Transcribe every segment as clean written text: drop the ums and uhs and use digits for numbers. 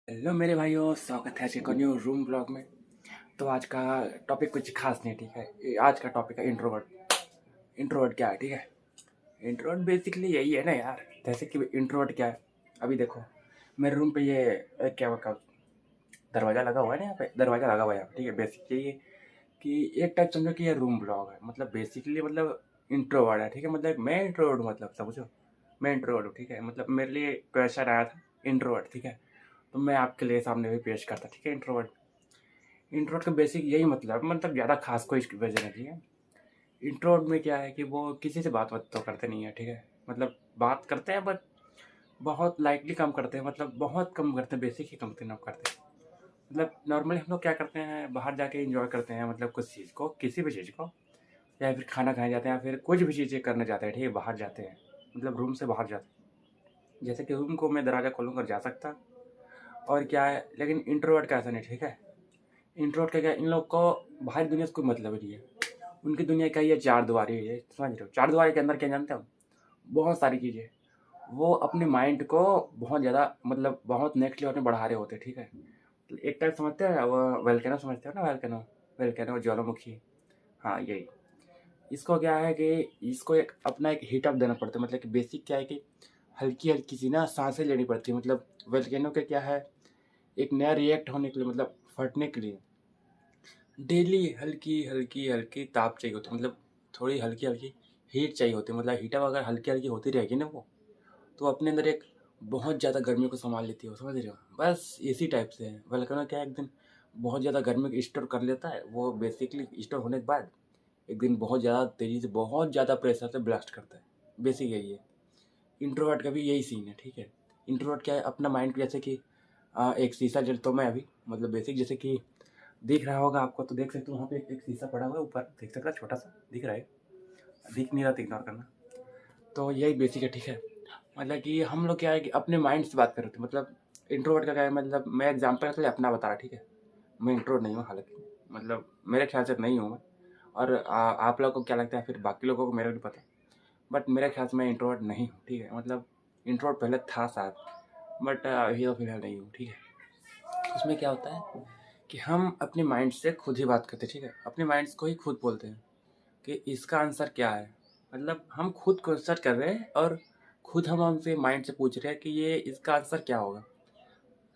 Hello मेरे भाइयों, स्वागत है आज के न्यू रूम ब्लॉग में। तो आज का टॉपिक कुछ खास नहीं, ठीक है। आज का टॉपिक है इंट्रोवर्ट। इंट्रोवर्ट क्या है, ठीक है। इंट्रोवर्ट बेसिकली यही है ना यार। जैसे कि इंट्रोवर्ट क्या है, अभी देखो मेरे रूम पे ये क्या हुआ दरवाज़ा लगा हुआ है ना, यहाँ पे दरवाज़ा लगा हुआ है यहाँ पे, ठीक है। बेसिक यही है कि एक टाइप समझो कि ये रूम ब्लॉग है, मतलब बेसिकली मतलब इंट्रोवर्ट है, ठीक है। मतलब मैं इंट्रोवर्ट हूँ, मतलब समझो मैं इंट्रोवर्ट हूँ, ठीक है। मतलब मेरे लिए क्वेश्चन आया था इंट्रोवर्ट, ठीक है। तो मैं आपके लिए सामने भी पेश करता, ठीक है। इंट्रोवर्ट इंट्रोवर्ट का बेसिक यही मतलब ज़्यादा खास कोई वजह नहीं है। इंट्रोवर्ट में क्या है कि वो किसी से बात तो करते नहीं है, ठीक है। मतलब बात करते हैं बट बहुत लाइटली कम करते हैं, मतलब बहुत कम करते हैं, बेसिक ही कम करते हैं। मतलब नॉर्मली हम लोग क्या करते हैं, बाहर जाके इंजॉय करते हैं, मतलब कुछ चीज़ को, किसी भी चीज़ को, या फिर खाना खाने जाते हैं, या फिर कुछ भी चीज़ें करने जाते हैं, ठीक है। बाहर जाते हैं, मतलब रूम से बाहर जाते हैं। जैसे कि रूम को मैं दरवाज़ा खोलूँ कर जा सकता, और क्या है। लेकिन इंट्रोवर्ट का ऐसा नहीं, ठीक है। इंट्रोवर्ट का क्या, इन लोग को बाहरी दुनिया से कोई मतलब नहीं है। उनकी दुनिया क्या, ये चार दीवारी है, समझ रहे हो। चार दीवारी के अंदर क्या जानते हो, बहुत सारी चीज़ें। वो अपने माइंड को बहुत ज़्यादा, मतलब बहुत नेक्स्ट लेवल में बढ़ा रहे होते हैं, ठीक है। तो एक टाइप समझते हैं वो, वेलकैनो समझते हो ना, वेलकैनो। वेलकैनो ज्वालामुखी, हाँ यही। इसको क्या है कि इसको एक अपना एक हीट अप देना पड़ता है। मतलब कि बेसिक क्या है कि हल्की हल्की सी ना सांसें लेनी पड़ती है। मतलब वेलकैनो का क्या है, एक नया रिएक्ट होने के लिए, मतलब फटने के लिए डेली हल्की हल्की हल्की ताप चाहिए होती है। मतलब थोड़ी हल्की हल्की हीट चाहिए होती है। मतलब हीटअप अगर हल्की हल्की होती रहेगी ना वो, तो अपने अंदर एक बहुत ज़्यादा गर्मी को संभाल लेती है, समझ रहे हो। बस इसी टाइप से है वल्कनो, क्या है, एक दिन बहुत ज़्यादा गर्मी को स्टोर कर लेता है वो। बेसिकली स्टोर होने के बाद एक दिन बहुत ज़्यादा तेज़ी से, बहुत ज़्यादा प्रेशर से ब्लास्ट करता है। बेसिक यही है। इंट्रोवर्ट का भी यही सीन है, ठीक है। इंट्रोवर्ट क्या है, अपना माइंड, जैसे कि एक शीशा जलता हूँ मैं अभी, मतलब बेसिक जैसे कि दिख रहा होगा आपको, तो देख सकते हो वहाँ पे एक शीशा पड़ा हुआ है ऊपर, देख सकते हो, छोटा सा दिख रहा है। दिख नहीं रहा तो इग्नोर करना। तो यही बेसिक है, ठीक है। मतलब कि हम लोग क्या है कि अपने माइंड से बात कर रहे थे। मतलब इंट्रोवर्ट का क्या है, मतलब मैं एग्जाम्पल के लिए अपना बता रहा, ठीक है। मैं इंट्रोवर्ट नहीं हूँ हालांकि, मतलब मेरे ख्याल से नहीं हूँ मैं। और आप लोगों को क्या लगता है, फिर बाकी लोगों को मेरा नहीं पता। बट मेरे ख्याल से मैं इंट्रोवर्ट नहीं हूँ, ठीक है। मतलब इंट्रोवर्ट पहले था शायद, बट अभी तो फिलहाल नहीं हूँ, ठीक है। उसमें क्या होता है कि हम अपने माइंड से खुद ही बात करते हैं, ठीक है। अपने माइंड को ही खुद बोलते हैं कि इसका आंसर क्या है। मतलब हम खुद क्वेश्चन कर रहे हैं, और खुद हम हमसे माइंड से पूछ रहे हैं कि ये इसका आंसर क्या होगा।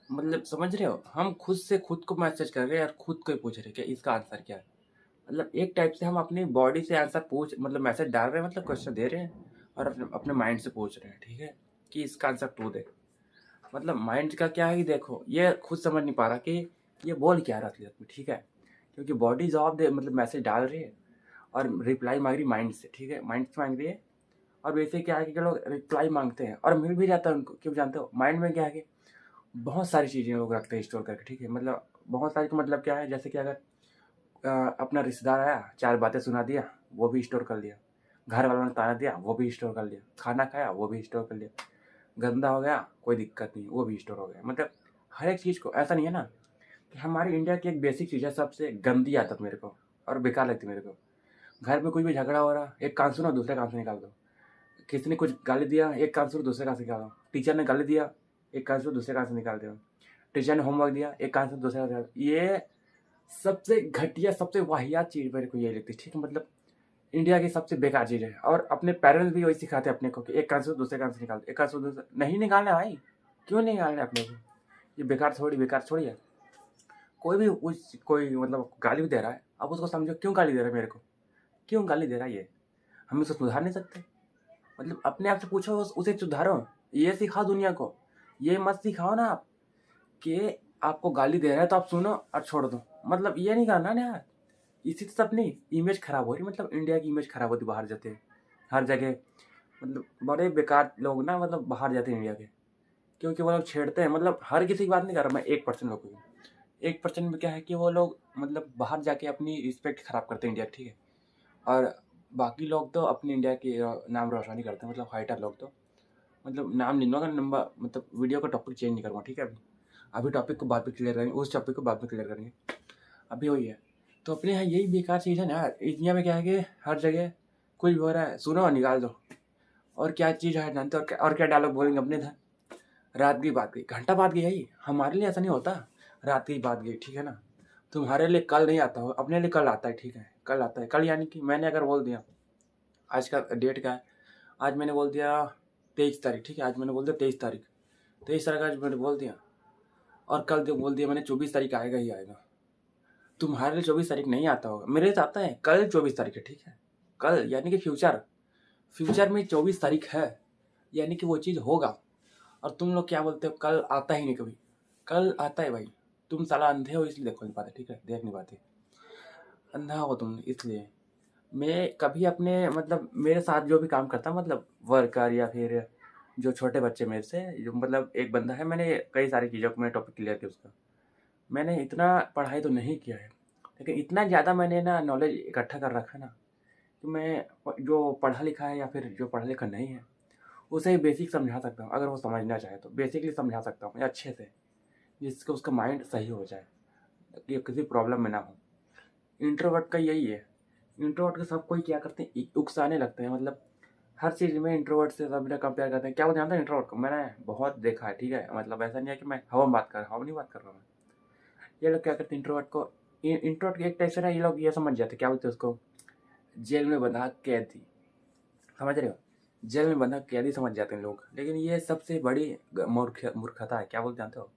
मतलब समझ रहे हो, हम खुद से खुद को मैसेज कर रहे हैं और खुद को ही पूछ रहे हैं कि इसका आंसर क्या है। मतलब एक टाइप से हम अपनी बॉडी से आंसर मतलब मैसेज डाल रहे हैं, मतलब क्वेश्चन दे रहे हैं, और अपने माइंड से पूछ रहे हैं, ठीक है, कि इसका आंसर तू दे। मतलब माइंड का क्या है कि देखो, ये खुद समझ नहीं पा रहा कि ये बोल क्या रहा है असलियत में, ठीक है। क्योंकि बॉडी जवाब दे, मतलब मैसेज डाल रही है, और रिप्लाई मांग रही माइंड से, ठीक है, माइंड से मांग रही है। और वैसे क्या है कि लोग रिप्लाई मांगते हैं और मिल भी जाता है उनको, क्यों जानते हो। माइंड में क्या है कि बहुत सारी चीज़ें लोग रखते हैं स्टोर करके, ठीक है। मतलब बहुत सारी का मतलब क्या है, जैसे कि अगर अपना रिश्तेदार आया, चार बातें सुना दिया, वो भी स्टोर कर लिया। घर वालों ने ताना दिया, वो भी स्टोर कर लिया। खाना खाया, वो भी स्टोर कर लिया। गंदा हो गया, कोई दिक्कत नहीं, वो भी स्टोर हो गया। मतलब हर एक चीज़ को, ऐसा नहीं है ना कि हमारी इंडिया की एक बेसिक चीज़ है, सबसे गंदी आदत मेरे को और बेकार लगती है मेरे को। घर में कोई भी झगड़ा हो रहा, एक कान सुनो दूसरे कान से निकाल दो। किसी ने कुछ गाली दिया, एक कान सुनो दूसरे कान से निकाल दो। टीचर ने गाली दिया, एक कान सुनो दूसरे कान से निकाल दो। टीचर ने होमवर्क दिया, एक कान से दूसरे कान से निकाल दो। ये सबसे घटिया, सबसे वाहियात चीज़ मेरे को ये लगती है, ठीक है। मतलब इंडिया की सबसे बेकार चीज़ है। और अपने पेरेंट्स भी वही सिखाते हैं अपने को कि एक कान से दूसरे कान से निकाल दो, एक कान से दूसरे नहीं निकालना भाई। क्यों नहीं निकालना अपने को, ये बेकार थोड़ी है। कोई भी उस कोई मतलब गाली भी दे रहा है, अब उसको समझो क्यों गाली दे रहा है मेरे को, क्यों गाली दे रहा है ये। हम उसको सुधार नहीं सकते। मतलब अपने आप से पूछो, उसे सुधारो। ये सिखाओ दुनिया को। ये मत सिखाओ ना आप कि आपको गाली दे रहा है तो आप सुनो और छोड़ दो। मतलब ये नहीं करना ना यार। इसी से अपनी इमेज खराब हो रही, मतलब इंडिया की इमेज खराब होती बाहर जाते हैं हर जगह। मतलब बड़े बेकार लोग ना, मतलब बाहर जाते हैं इंडिया के, क्योंकि वो लोग छेड़ते हैं। मतलब हर किसी की बात नहीं कर रहा मैं, 1% लोगों की। 1% में क्या है कि वो लोग मतलब बाहर जाके अपनी रिस्पेक्ट खराब करते हैं इंडिया, ठीक है। और बाकी लोग तो अपनी इंडिया की नाम रोशनी करते हैं, मतलब फाइटर लोग तो। मतलब नाम नहीं लूँगा, नंबर मतलब वीडियो का टॉपिक चेंज नहीं करूँगा, ठीक है। अभी अभी टॉपिक को बाद में क्लियर करेंगे, उस टॉपिक को बाद में क्लियर करेंगे। अभी वही है। तो अपने यहाँ यही बेकार चीज़ है ना यार। इंडिया में क्या है कि हर जगह कुछ भी हो रहा है, सुनो और निकाल दो। और क्या चीज़ है जानते हो, और क्या डायलॉग बोलेंगे अपने इधर, रात की बात गई, घंटा बाद गई है, हमारे लिए ऐसा नहीं होता। रात की बात गई, ठीक है ना। तुम्हारे लिए कल नहीं आता हो, अपने लिए कल आता है, ठीक है। कल आता है, कल यानी कि मैंने अगर बोल दिया, आज का डेट क्या है, आज मैंने बोल दिया 23 तारीख, ठीक है। आज मैंने बोल दिया 23 तारीख, 23 तारीख आज मैंने बोल दिया, और कल जो बोल दिया मैंने 24 तारीख आएगा ही आएगा। तुम्हारे लिए 24 तारीख नहीं आता होगा, मेरे लिए तो आता है। कल 24 तारीख है, ठीक है। कल यानी कि फ्यूचर, फ्यूचर में 24 तारीख है, यानी कि वो चीज़ होगा। और तुम लोग क्या बोलते हो, कल आता ही नहीं कभी। कल आता है भाई, तुम साला अंधे हो इसलिए देखो नहीं पाते, ठीक है, देख नहीं पाते, अंधा हो तुम इसलिए। मैं कभी अपने मतलब मेरे साथ जो भी काम करता मतलब वर्कर या फिर जो छोटे बच्चे मेरे से, जो मतलब एक बंदा है, मैंने कई सारी चीज़ों को मैं टॉपिक क्लियर किया उसका। मैंने इतना पढ़ाई तो नहीं किया है, लेकिन इतना ज़्यादा मैंने ना नॉलेज इकट्ठा कर रखा है ना, कि मैं जो पढ़ा लिखा है या फिर जो पढ़ा लिखा नहीं है उसे बेसिक समझा सकता हूँ। अगर वो समझना चाहे तो बेसिकली समझा सकता हूँ अच्छे से, जिससे उसका माइंड सही हो जाए, कि किसी प्रॉब्लम में ना हो। इंट्रोवर्ट का यही है। इंट्रोवर्ट के सब कोई क्या करते हैं, उकसाने लगते हैं, मतलब हर चीज़ में इंट्रोवर्ट से सब कंपेयर करते हैं। क्या वो जानते हैं इंट्रोवर्ट को, मैंने बहुत देखा है, ठीक है। मतलब ऐसा नहीं है कि मैं हवा में बात कर रहा हूँ, हवा नहीं बात कर रहा हूँ मैं। ये लोग क्या करते हैं इंट्रोवर्ट को, इंट्रोवर्ट एक टाइप से ना ये लोग ये समझ जाते हैं, क्या बोलते हैं उसको, जेल में बंधा कैदी, समझ रहे हो, जेल में बंधा कैदी समझ जाते हैं लोग। लेकिन ये सबसे बड़ी मूर्खता है। क्या बोलते जानते हो,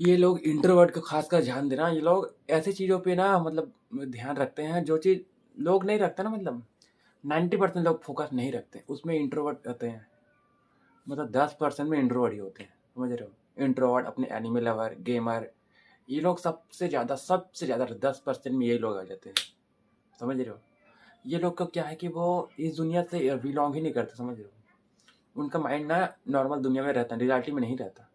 ये लोग इंट्रोवर्ट को खासकर ध्यान देना, ये लोग ऐसी चीज़ों पे ना मतलब ध्यान रखते हैं जो चीज़ लोग नहीं रखते ना, मतलब 90% लोग फोकस नहीं रखते, उसमें इंट्रोवर्ट रहते हैं। मतलब 10% में इंट्रोवर्ट ही होते हैं, समझ रहे हो। इंट्रोवर्ट, अपने एनिमल लवर, गेमर, ये लोग सबसे ज़्यादा 10% में यही लोग आ जाते हैं, समझ रहे हो। ये लोग का क्या है कि वो इस दुनिया से बिलोंग ही नहीं करते, समझ रहे हो। उनका माइंड ना नॉर्मल दुनिया में रहता है, रियलिटी में नहीं रहता।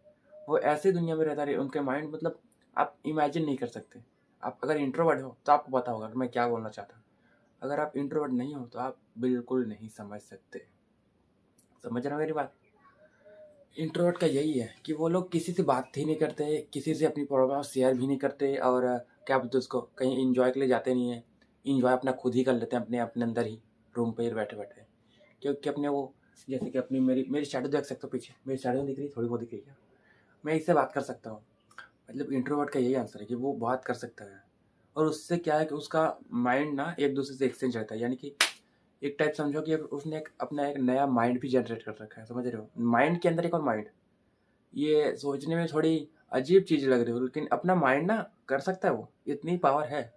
वो ऐसी दुनिया में रहता है, उनके माइंड मतलब आप इमेजिन नहीं कर सकते। आप अगर इंट्रोवर्ट हो तो आपको पता होगा कि मैं क्या बोलना चाहता हूँ। अगर आप इंट्रोवर्ट नहीं हो तो आप बिल्कुल नहीं समझ सकते, समझ रहे हो मेरी बात। इंट्रोवर्ट का यही है कि वो लोग किसी से बात ही नहीं करते, किसी से अपनी प्रॉब्लम शेयर भी नहीं करते, और क्या बोलते उसको, कहीं इंजॉय के लिए जाते नहीं है। इंजॉय अपना खुद ही कर लेते हैं, अपने अपने अंदर ही, रूम पे ही बैठे बैठे। क्योंकि अपने वो, जैसे कि अपनी मेरी शैडो देख सकते हो पीछे, मेरी शैडो दिख रही है, थोड़ी बहुत दिख रही है, मैं इससे बात कर सकता हूँ। मतलब इंट्रोवर्ट का यही आंसर है कि वो बात कर सकता है, और उससे क्या है कि उसका माइंड ना एक दूसरे से एक्सचेंज रहता है। यानी कि एक टाइप समझो कि उसने अपना एक नया माइंड भी जनरेट कर रखा है, समझ रहे हो। माइंड के अंदर एक और माइंड, ये सोचने में थोड़ी अजीब चीज़ लग रही हो, लेकिन अपना माइंड ना कर सकता है। वो इतनी पावर है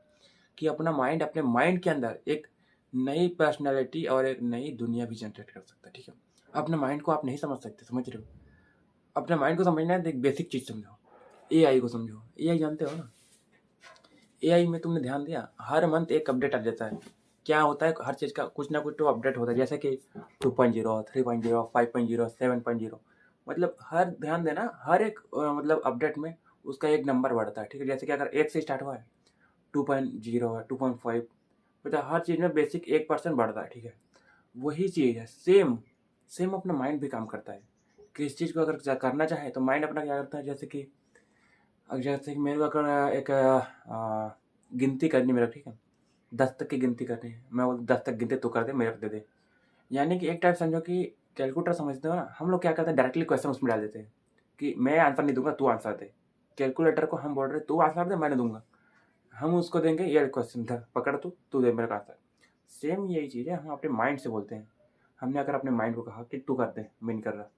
कि अपना माइंड, अपने माइंड के अंदर एक नई पर्सनैलिटी और एक नई दुनिया भी जनरेट कर सकता है, ठीक है। अपने माइंड को आप नहीं समझ सकते, समझ रहे हो। अपने माइंड को समझना है तो एक बेसिक चीज़ समझो, एआई को समझो। एआई जानते हो ना, एआई में तुमने ध्यान दिया, हर मंथ एक अपडेट आ जाता है। क्या होता है, हर चीज़ का कुछ ना कुछ तो अपडेट होता है, जैसे कि 2.0, 3.0, 5.0, 7.0। मतलब हर, ध्यान देना, हर एक मतलब अपडेट में उसका एक नंबर बढ़ता है, ठीक है। जैसे कि अगर 1 से स्टार्ट हुआ है, 2.0 है, 2.5, मतलब हर चीज़ में बेसिक 1% बढ़ता है, ठीक है। वही चीज़ है, सेम सेम अपना माइंड भी काम करता है। किस चीज़ को अगर करना चाहे तो माइंड अपना क्या करता है, जैसे कि मेरे को अगर एक गिनती करनी मेरा, ठीक है, 10 तक की गिनती करनी है, मैं बोल 10 तक गिनते, तू कर दे, मेरे को दे दे। यानी कि एक टाइप समझो कि कैलकुलेटर समझते हो ना, हम लोग क्या करते हैं, डायरेक्टली क्वेश्चन उसमें डाल देते हैं कि मैं आंसर नहीं दूंगा, तू आंसर दे। कैलकुलेटर को हम बोल रहे तू आंसर दे, मैंने दूंगा, हम उसको देंगे ये क्वेश्चन था, पकड़ तू दे मेरे को आंसर। सेम यही चीज़ है, हम अपने माइंड से बोलते हैं। हमने अगर अपने माइंड को कहा कि तू कर दे, मैं नहीं कर रहा,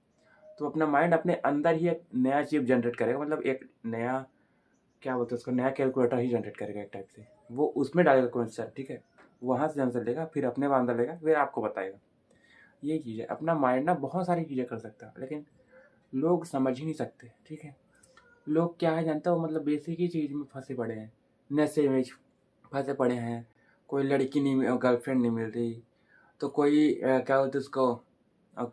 तो अपना माइंड अपने अंदर ही एक नया चिप जनरेट करेगा, मतलब एक नया, क्या बोलते हैं उसको, नया कैलकुलेटर ही जनरेट करेगा एक टाइप से। वो उसमें डालेगा क्वेश्चन, ठीक है, वहाँ से आंसर लेगा, फिर अपने में आंसर लेगा, फिर आपको बताएगा। ये चीज़ है, अपना माइंड ना बहुत सारी चीज़ें कर सकता है, लेकिन लोग समझ ही नहीं सकते, ठीक है। लोग क्या है जानते हो, मतलब बेसिक ही चीज़ में फंसे पड़े हैं, नशे में फंसे पड़े हैं। कोई लड़की नहीं, गर्लफ्रेंड नहीं मिल रही, तो कोई क्या बोलते उसको, क्या